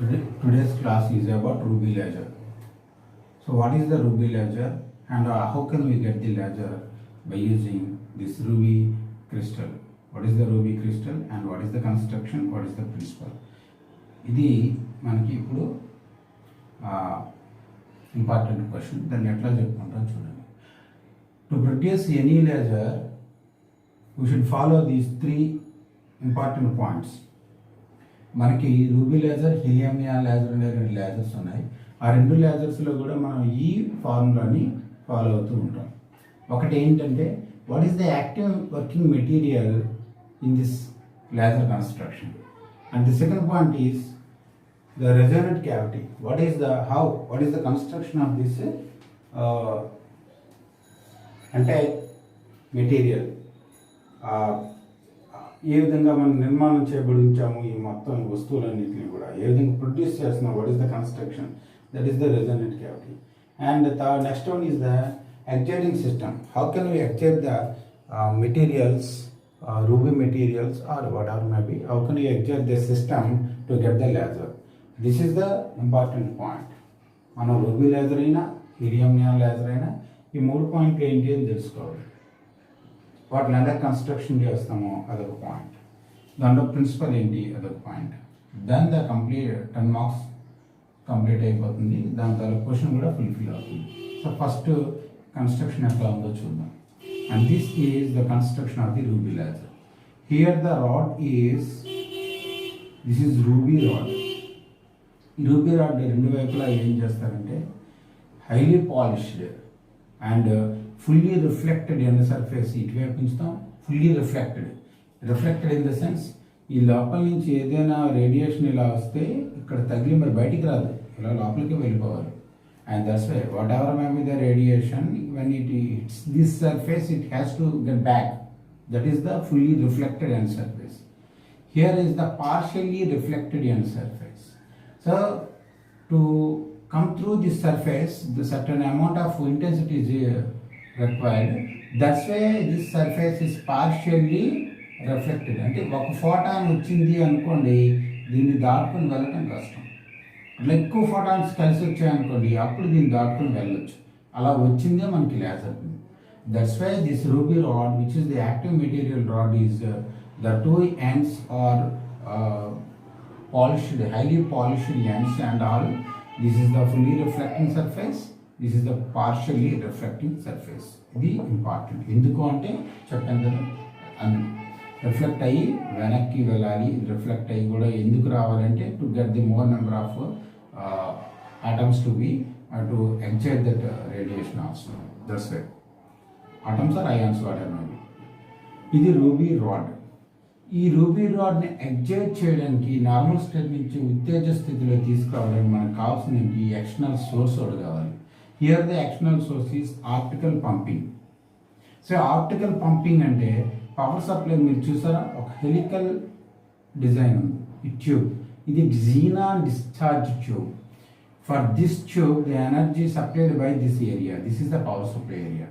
Today's class is about ruby laser. So what is the ruby laser and how can we get the laser by using this ruby crystal? What is the ruby crystal and what is the construction? What is the principle? ఇది మనకి ఇప్పుడు important question. దాన్ని ఎట్లా చెప్పుకుంటాం చూడండి. To produce any laser we should follow these 3 important points. మనకి ruby laser, helium neon laser అనే 2 lasers ఉన్నాయి. ఆ 2 లేజర్స్లో కూడా మనం ఈ ఫార్ములాని ఫాలో అవుతూ ఉంటాం. ఒకటి ఏంటంటే what is the active working material in this laser construction, and the second point is the resonant cavity. What is the construction of this entire material? ఏ విధంగా మనం నిర్మాణం చేయబడించాము ఈ మొత్తం వస్తువులన్నింటినీ కూడా ఏ విధంగా ప్రొడ్యూస్ చేస్తున్నాం, what is the construction, that is the resonant cavity. And next one is the exciting system. How can we excite the materials, ruby materials or whatever may be, how can we excite the system to get the laser? This is the important point. మనం ruby laser అయినా helium neon laser అయినా ఈ 3 పాయింట్లు ఏంటి అని తెలుసుకోవాలి. వాటిని ఎలా కన్స్ట్రక్షన్ చేస్తామో అదొక పాయింట్, దాంట్లో ప్రిన్సిపల్ ఏంటి అదొక పాయింట్. దాని ద కంప్లీట్ 10 మార్క్స్ కంప్లీట్ అయిపోతుంది. దాని తర్వాత క్వశ్చన్ కూడా ఫుల్ఫిల్ అవుతుంది. సో ఫస్ట్ కన్స్ట్రక్షన్ ఎట్లా ఉందో చూద్దాం. And this is the construction of the ruby laser. Here the rod this is ruby rod. ఈ రూబీ రాడ్ 2 వైపులా ఏం చేస్తారంటే highly polished and fully reflected in the surface. ఇటువైపు ఉంచుతాం fully reflected in the sense ఈ లోపల నుంచి ఏదైనా రేడియేషన్ ఇలా వస్తే ఇక్కడ తగిలి మరి బయటికి రాదు, ఇలా లోపలికి వెళ్ళిపోవాలి. And that's why whatever may be the radiation when it hits this surface it has to get back. That is the fully reflected end surface. Here is the partially reflected end surface. So to come through this surface, the certain amount of intensity is required. That's why this surface is partially reflected. అంటే ఒక photon వచ్చింది అనుకోండి, దీన్ని దాటుకుని వెళ్ళటం కష్టం. అట్లా ఎక్కువ ఫోటాన్స్ కలిసి వచ్చాయనుకోండి, అప్పుడు దీన్ని దాటుకుని వెళ్ళొచ్చు. అలా వచ్చిందే మనకి laser. That's why this ruby rod which is the active material rod is the 2 ends are polished, highly polished ends and all. This is the fully reflecting surface, this is the partially reflecting surface. ఇది important. ఎందుకు అంటే చెప్పాను కదా, reflect అయ్యి వెనక్కి వెళ్ళాలి. Reflect అయ్యి కూడా ఎందుకు రావాలంటే to get the more number of atoms to be to excite that radiation also. That's why atoms are ions whatever may be. ఇది రూబీ రాడ్. ఈ రూబీ రాడ్ని ఎగ్జైట్ చేయడానికి నార్మల్ స్టేట్ నుంచి ఉత్తేజ స్థితిలో తీసుకురావడానికి మనకు కావాల్సిన ఎక్స్టర్నల్ సోర్స్ ఒకటి కావాలి. Here the external source is optical pumping. So optical pumping అంటే పవర్ సప్లై మీరు చూసారా, ఒక హెలికల్ డిజైన్ ఉంది ఈ ట్యూబ్. ఇది xenon discharge tube. For this tube the energy supplied by this area, this is the power supply area.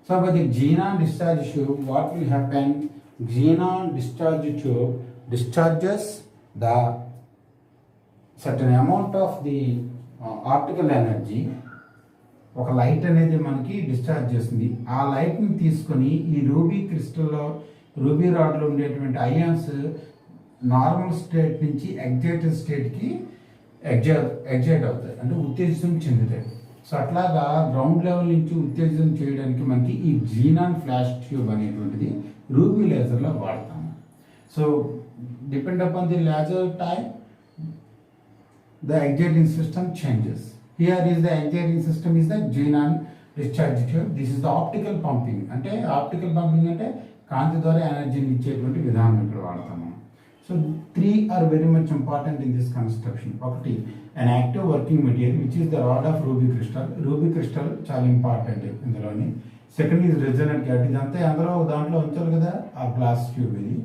So by the xenon discharge tube what will happen, xenon discharge tube discharges the certain amount of the optical energy. ఒక light అనేది మనకి discharge చేస్తుంది. ఆ లైట్ని తీసుకొని ఈ ruby క్రిస్టల్లో ruby రాడ్లో ఉండేటువంటి ions normal state నుంచి ఎగ్జైటెడ్ స్టేట్కి ఎగ్జైట్ అవుతాయి, అంటే ఉత్తేజం చెందుతాయి. సో అట్లాగా గ్రౌండ్ లెవెల్ నుంచి ఉత్తేజం చేయడానికి మనకి ఈ xenon ఫ్లాష్ ట్యూబ్ అనేటువంటిది రూబీ లేజర్లో వాడతాము. So depend upon the laser type the exciting system changes. Here is the exciting system is the xenon discharge tube. This is the optical pumping. అంటే optical pumping అంటే కాంతి ద్వారా ఎనర్జీని ఇచ్చేటువంటి విధానం ఇక్కడ వాడతాము. So 3 are very much important in this construction. ఒకటి an active working material which is the rod of ruby crystal. Ruby crystal చాలా ఇంపార్టెంట్ ఇందులోని. Second is resonant cavity. ఇదంతా అందులో దాంట్లో ఉంచాలి కదా ఆ గ్లాస్ ట్యూబ్ ఇది.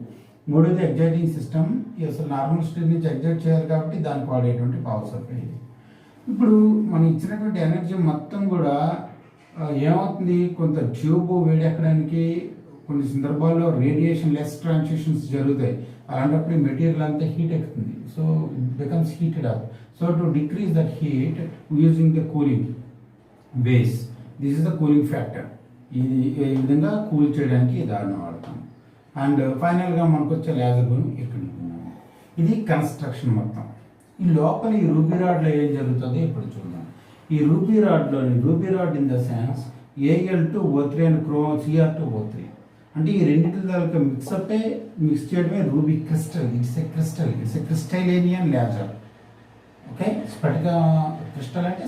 మూడోది ఎగ్జైటింగ్ సిస్టమ్. అసలు నార్మల్ స్టేట్ నుంచి ఎగ్జైట్ చేయాలి కాబట్టి దానికి వాడేటువంటి పవర్ సప్లై ఇది. ఇప్పుడు మనం ఇచ్చినటువంటి ఎనర్జీ మొత్తం కూడా ఏమవుతుంది, కొంత ట్యూబ్ వేడెక్కడానికి కొన్ని సందర్భాల్లో రేడియేషన్ లెస్ ట్రాన్సిషన్స్ జరుగుతాయి. అలాంటప్పుడు మెటీరియల్ అంతా హీట్ ఎక్కుతుంది. So it becomes heated up. So to decrease that heat using the cooling base, this is the cooling factor. ఇది ఈ విధంగా కూల్ చేయడానికి దాన్ని వాడతాం. అండ్ ఫైనల్గా మనకు వచ్చే లేజర్ బీమ్ ఇక్కడ ఉన్నాము. ఇది కన్స్ట్రక్షన్ మొత్తం. ఈ లోపల ఈ రూబీ రాడ్లో ఏం జరుగుతుందో ఇప్పుడు చూద్దాం. ఈ ruby rod in the sense Al2O3 and Cr2O3 అంటే ఈ రెండింటి దాకా మిక్స్ చేయడమే ruby crystal. It's a crystalline laser. Okay, స్ఫటిక క్రిస్టల్ అంటే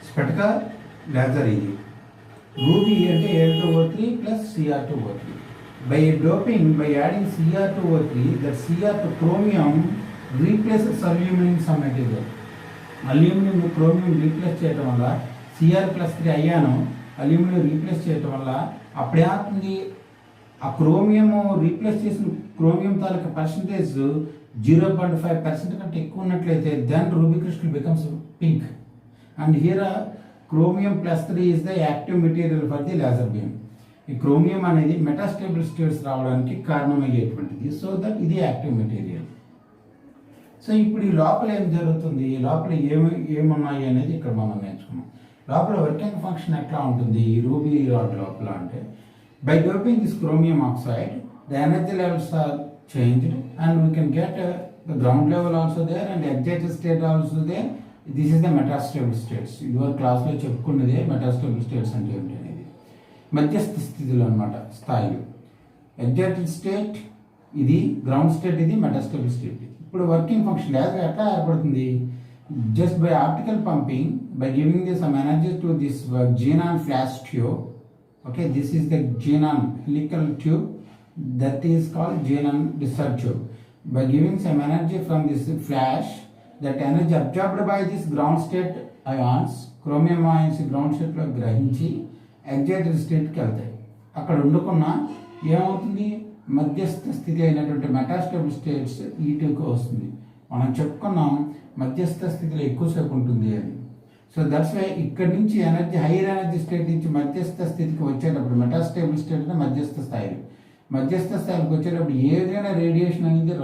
స్ఫటిక లేజర్. ఇది రూబీ అంటే Al2O3 plus Cr2O3. By adding Cr2O3, that Cr2 chromium replaces aluminum some material. Aluminium chromium replace చేయడం వల్ల Cr+3 అయాను అల్యూమినియం రీప్లేస్ చేయడం వల్ల అప్పుడేమవుతుంది, ఆ క్రోమియం రీప్లేస్ చేసిన క్రోమియం తాలూకా పర్సంటేజ్ 0.5% కంటే ఎక్కువ ఉన్నట్లయితే then ruby crystal becomes pink. And here chromium+3 is the active material for the laser beam. ఈ క్రోమియం అనేది మెటాస్టేబుల్ స్టేట్స్ రావడానికి కారణమయ్యేటువంటిది. సో దట్ ఇది యాక్టివ్ మెటీరియల్. సో ఇప్పుడు ఈ లోపల ఏం జరుగుతుంది, ఈ లోపల ఏమున్నాయి అనేది ఇక్కడ మనం నేర్చుకున్నాం. లోపల వర్కింగ్ ఫంక్షన్ ఎట్లా ఉంటుంది ఈ రూబీ రాడ్ లోపల అంటే, by doping this chromium oxide the energy levels are changed and we can get the ground level also there and excited state also there. This is the metastable states. ఇదివరకు క్లాస్లో చెప్పుకున్నదే metastable states అంటే ఏంటి అనేది. మధ్యస్థ స్థితిలో అనమాట, స్థాయిలు. Excited state ఇది, గ్రౌండ్ స్టేట్ ఇది, మెటాస్టేబుల్ స్టేట్. ఇప్పుడు వర్కింగ్ ఫంక్షన్ లేజర్ ఎట్లా ఏర్పడుతుంది, just by optical pumping, by giving the some energy to this xenon flash tube. Okay, this is the xenon helical tube that is called xenon discharge tube. By giving some energy from this flash, that energy absorbed by this ground state ions, chromium ions ground state లో గ్రహించి excited స్టేట్కి వెళ్తాయి. అక్కడ ఉండకుండా ఏమవుతుంది, మధ్యస్థ స్థితి అయినటువంటి మెటాస్టేబుల్ స్టేట్స్ ఈటుకు వస్తుంది. మనం చెప్పుకున్నాం మధ్యస్థ స్థితిలో ఎక్కువసేపు ఉంటుంది అని. సో దట్స్ వై ఇక్కడి నుంచి ఎనర్జీ హైయర్ ఎనర్జీ స్టేట్ నుంచి మధ్యస్థ స్థితికి వచ్చేటప్పుడు మెటాస్టేబుల్ స్టేట్ అంటే మధ్యస్థ స్థాయిలో, మధ్యస్థ స్థాయికి వచ్చేటప్పుడు ఏదైనా రేడియేషన్ అనేది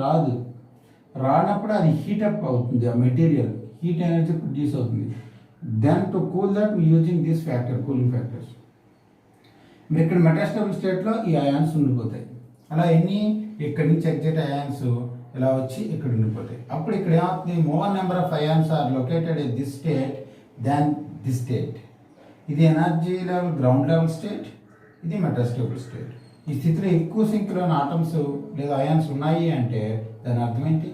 రానప్పుడు అది హీటప్ అవుతుంది. ఆ మెటీరియల్ హీట్ ఎనర్జీ ప్రొడ్యూస్ అవుతుంది. Then to cool that using this factor, cooling factors. మీరు ఇక్కడ మెటాస్టేబుల్ స్టేట్లో ఈ అయాన్స్ ఉండిపోతాయి. అలా ఇక్కడి నుంచి ఎగ్జైట్ అయాన్స్ ఇలా వచ్చి ఇక్కడ ఉండిపోతాయి. అప్పుడు ఇక్కడ ఏమవుతుంది, more number of ions are located in this state than this state. ఇది energy level ground level state, ఇది మెటాస్టేబుల్ స్టేట్. ఈ స్థితిలో ఎక్కువ సంఖ్యలోని ఆటమ్స్ లేదా అయాన్స్ ఉన్నాయి అంటే దాని అర్థం ఏంటి,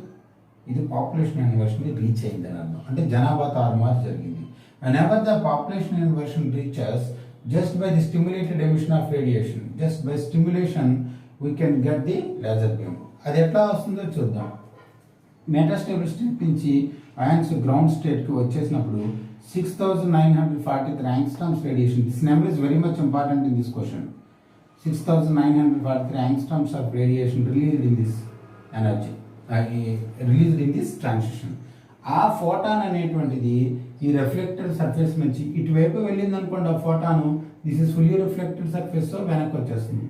ఇది పాపులేషన్ ఇన్వర్షన్ రీచ్ అయింది అని అర్థం. అంటే జనాభా తారుమారు జరిగింది. whenever the population inversion reaches, just by the stimulated emission of radiation, just by stimulation we can get the laser beam. అది ఎట్లా వస్తుందో చూద్దాం. మెటాస్టేబుల్ స్టేట్ నుంచి అయాన్స్ గ్రౌండ్ స్టేట్కి వచ్చేసినప్పుడు 6943 angstroms radiation. This number is very much important in this question. 6943 angstroms of radiation released in this energy, released in this transition. ఆ photon అనేటువంటిది ఈ reflected surface నుంచి ఇటువైపు వెళ్ళింది అనుకోండి. ఆ photon this is fully reflected surface, so వెనక్కి వచ్చేస్తుంది.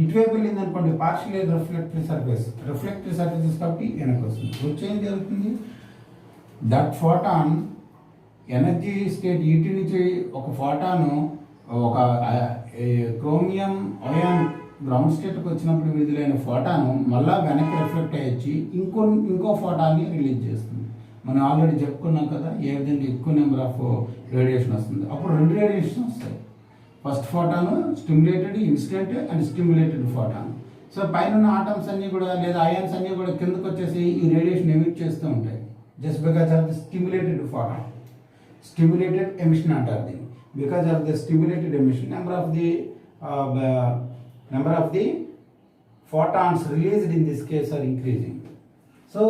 ఇటువైపు వెళ్ళింది అనుకోండి, పార్షియలీ రిఫ్లెక్టెడ్ సర్ఫేస్ కాబట్టి వెనక్కి వస్తుంది. వచ్చేం జరుగుతుంది, దట్ ఫోటాన్ ఎనర్జీ స్టేట్ ఇటు నుంచి ఒక ఫోటాను ఒక క్రోమియం అయాన్ గ్రౌండ్ స్టేట్కి వచ్చినప్పుడు విడుదలైన ఫోటాను మళ్ళా వెనక్కి రిఫ్లెక్ట్ అయ్యి ఇంకో ఫోటాన్ని రిలీజ్ చేస్తుంది. మనం ఆల్రెడీ చెప్పుకున్నాం కదా ఏ విధంగా ఎక్కువ నెంబర్ ఆఫ్ రేడియేషన్ వస్తుంది. అప్పుడు 2 రేడియేషన్ వస్తాయి. First photon stimulated instant and stimulated photon. So పైన ఆటమ్స్ అన్నీ కూడా లేదా అయాన్స్ అన్నీ కూడా కిందకు వచ్చేసి ఈ రేడియేషన్ ఎమిట్ చేస్తూ ఉంటాయి. Just because of the stimulated photon, stimulated emission అంటారు దీన్ని. Because of the stimulated emission number of the photons released in this case are increasing. So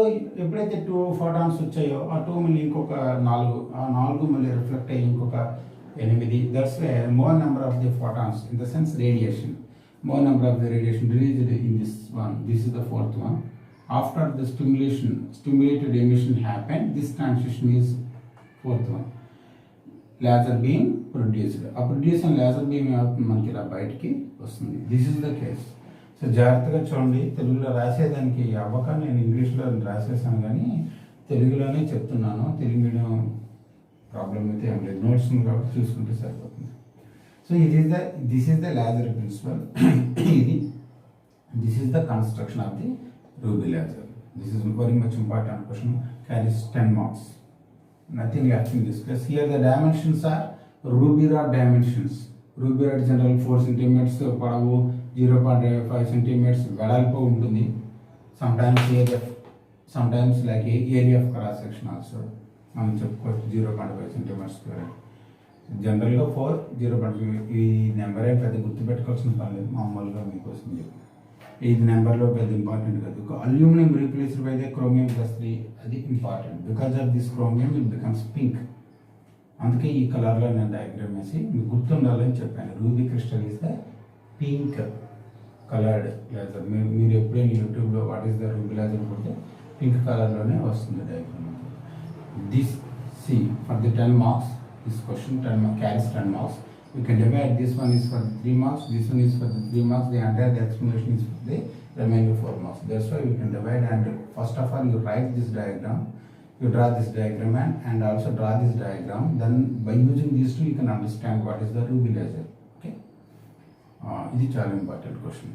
ఎప్పుడైతే 2 photons వచ్చాయో ఆ 2 మళ్ళీ ఇంకొక 4, ఆ 4 మళ్ళీ రిఫ్లెక్ట్ అయ్యి ఇంకొక 8. That's why more number of the photons in the sense radiation, more number of the radiation released in this one. This is the 4th one. After the stimulated emission happened, this transition is 4th one. Laser beam produced. ఆ produce అయిన laser beam ఏమవుతుంది, మనకి ఇలా బయటికి వస్తుంది. This is the case. So జాగ్రత్తగా చూడండి. తెలుగులో రాసేదానికి అవ్వక నేను ఇంగ్లీష్లో రాసేసాను, కానీ తెలుగులోనే చెప్తున్నాను. తెలుగు మీడియం ప్రాబ్లం అయితే ఏం లేదు, నోట్స్ ఉంది కాబట్టి చూసుకుంటే సరిపోతుంది. So this is the laser principle. ఇది this is the construction of the ruby laser. This is very much important question, carries 10 marks. Nothing left in this case. Here the dimensions are ruby rod dimensions. Ruby rod general 4 centimeters, పొడవు 0.5 centimeters వెడల్పు ఉంటుంది. sometimes like area of cross section also మనం చెప్పుకోవచ్చు 0.5 centimeters square. జనరల్గా 4 0.5. ఈ నెంబరే పెద్ద గుర్తుపెట్టుకోవాల్సిన పని లేదు, మామూలుగా మీకోసం చెప్పి. ఇది నెంబర్లో పెద్ద ఇంపార్టెంట్ కాదు. Aluminium replaced by the chromium +3, అది important. Because of this chromium it becomes pink. అందుకే ఈ కలర్లో నేను డయాగ్రామ్ వేసి మీకు గుర్తుండాలని చెప్పాను. Ruby crystal is the pink coloured laser. మీరు ఎప్పుడైనా యూట్యూబ్లో what is the ruby laser కొడితే పింక్ కలర్లోనే వస్తుంది diagram. This see for the 10 marks, this question carries 10 marks. We can divide. This one is for 3 marks, this one is for the 3 marks, the entire explanation is for the remaining 4 marks. That's why we can divide. And first of all you write this diagram, you draw this diagram and also draw this diagram. Then by using these two you can understand what is the Ruby laser. Okay, ఇది చాలా important question.